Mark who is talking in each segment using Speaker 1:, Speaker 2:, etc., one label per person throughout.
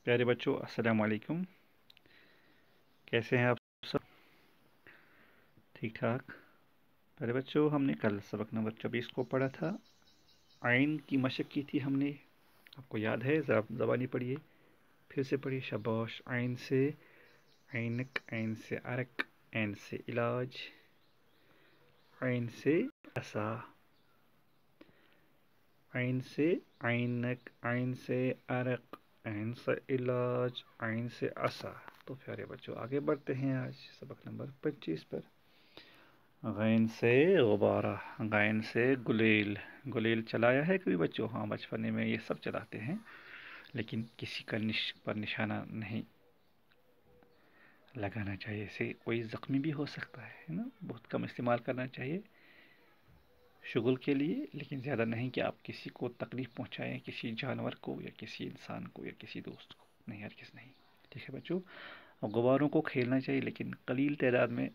Speaker 1: प्यारे बच्चों, अस्सलाम वालेकुम। कैसे हैं आप सब? ठीक ठाक। प्यारे बच्चों, हमने कल सबक नंबर 24 को पढ़ा था। आइन की मशक की थी हमने। आपको याद है? ज़रा ज़बानी पढ़िए, फिर से पढ़िए। शाबाश। आइन से ऐनक, ऐन से अरक, ऐन से इलाज, ऐन से असा, ऐन से ऐनक, ऐन से अरक, ऐन से इलाज, ऐन से असा। तो प्यारे बच्चों, आगे बढ़ते हैं आज सबक नंबर 25 पर। गैन से गुब्बारा, गैन से गुलेल। गुलेल चलाया है कभी बच्चों? हाँ, बचपन में ये सब चलाते हैं, लेकिन किसी का पर निशाना नहीं लगाना चाहिए। इससे कोई ज़ख्मी भी हो सकता है ना। बहुत कम इस्तेमाल करना चाहिए शुगल के लिए, लेकिन ज़्यादा नहीं कि आप किसी को तकलीफ़ पहुँचाएँ, किसी जानवर को या किसी इंसान को या किसी दोस्त को। नहीं, हरगिज़ नहीं। ठीक है बच्चों। और गुब्बारों को खेलना चाहिए, लेकिन कलील तादाद में।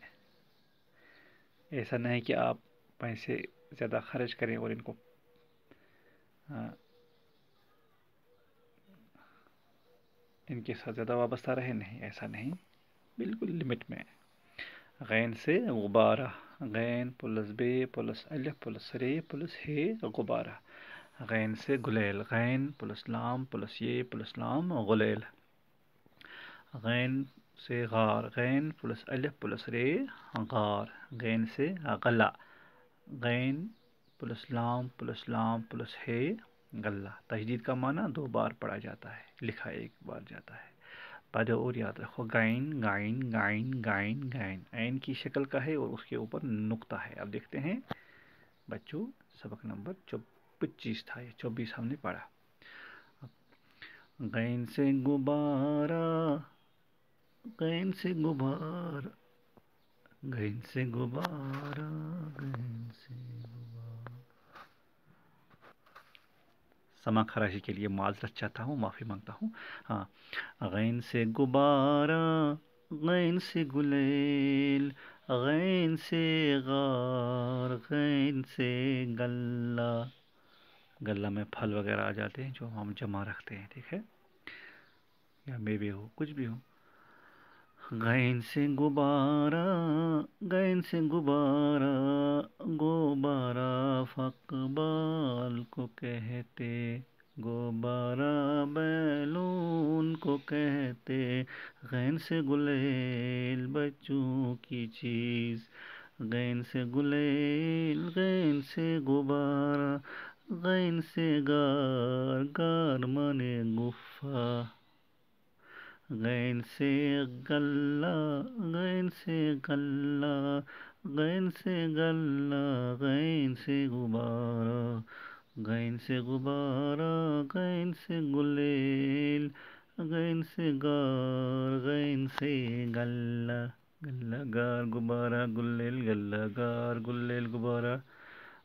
Speaker 1: ऐसा नहीं कि आप पैसे ज़्यादा खर्च करें और इनको इनके साथ ज़्यादा वाबस्ता रहे। नहीं, ऐसा नहीं, बिल्कुल लिमिट में। गैन से गुब्बारा, गैन प्लस बे प्लस अलिफ प्लस रे प्लस हे, गुब्बारा। गैन से गुलेल, गैन प्लस लाम प्लस ये प्लस लाम, गुलेल। गैन से गार, गैन प्लस अलिफ प्लस रे, गार। गैन से गला, गैन प्लस लाम प्लस हे, गल्ला। तजदीद का माना 2 बार पढ़ा जाता है, लिखा 1 बार जाता है। पद और याद रखो, गाइन गाइन गाइन गाइन गाइन। ऐन की शक्ल का है और उसके ऊपर नुक्ता है। अब देखते हैं बच्चों, सबक नंबर 25 था, ये 24 हमने पढ़ा। गैन से गुब्बारा, गैन से गुब्बारा, गैन से गुब्बारा, गैन से गुब्बारा। समा खराशी के लिए माजरत चाहता हूँ, माफ़ी मांगता हूँ। हाँ, गैन से गुब्बारा, गैन से गुलेल, गैन से गार, गैन से गल्ला। गल्ला में फल वगैरह आ जाते हैं जो हम जमा रखते हैं, ठीक है, या मेवे हो, कुछ भी हो। गैन से गुब्बारा, गैन से गुब्बारा, गुब्बारा फकबाल को कहते, गुब्बारा बैलून को कहते। गैन से गुलेल, बच्चों की चीज़। गैन से गुलेल, गैन से गुब्बारा, गैन से गार, गार माने गुफ़ा। गैन से गल्ला, गैन से गल्ला, गैन से गल्ला, गैन से गुब्बारा, गैन से गुब्बारा, गैन से गुलेल, गैन से गार, गैन से गल्ला। गल्ला गार गुब्बारा, गुलेल गल्ला गार, गुलेल गुब्बारा,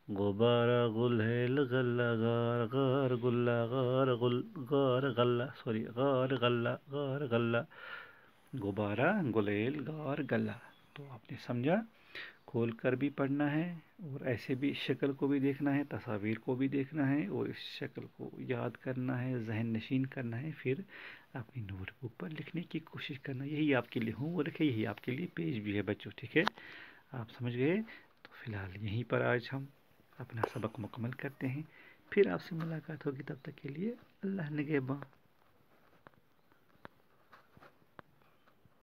Speaker 1: गुब्बारा गुलेल गल्ला गार, गार गुल्ला गार, गार गल्ला, सॉरी, गार गल्ला, गार गल्ला। गुब्बारा गुलेल गार गल्ला। तो आपने समझा। खोल कर भी पढ़ना है और ऐसे भी शक्ल को भी देखना है, तस्वीर को भी देखना है और इस शक्ल को याद करना है, जहन नशीन करना है, फिर अपनी नोटबुक पर लिखने की कोशिश करना। यही आपके लिए होमवर्क है, यही आपके लिए पेज भी है बच्चों, ठीक है। आप समझ गए? तो फिलहाल यहीं पर आज हम अपना सबक मुकम्मल करते हैं। फिर आपसे मुलाकात होगी, तब तक के लिए अल्लाह निगहबान।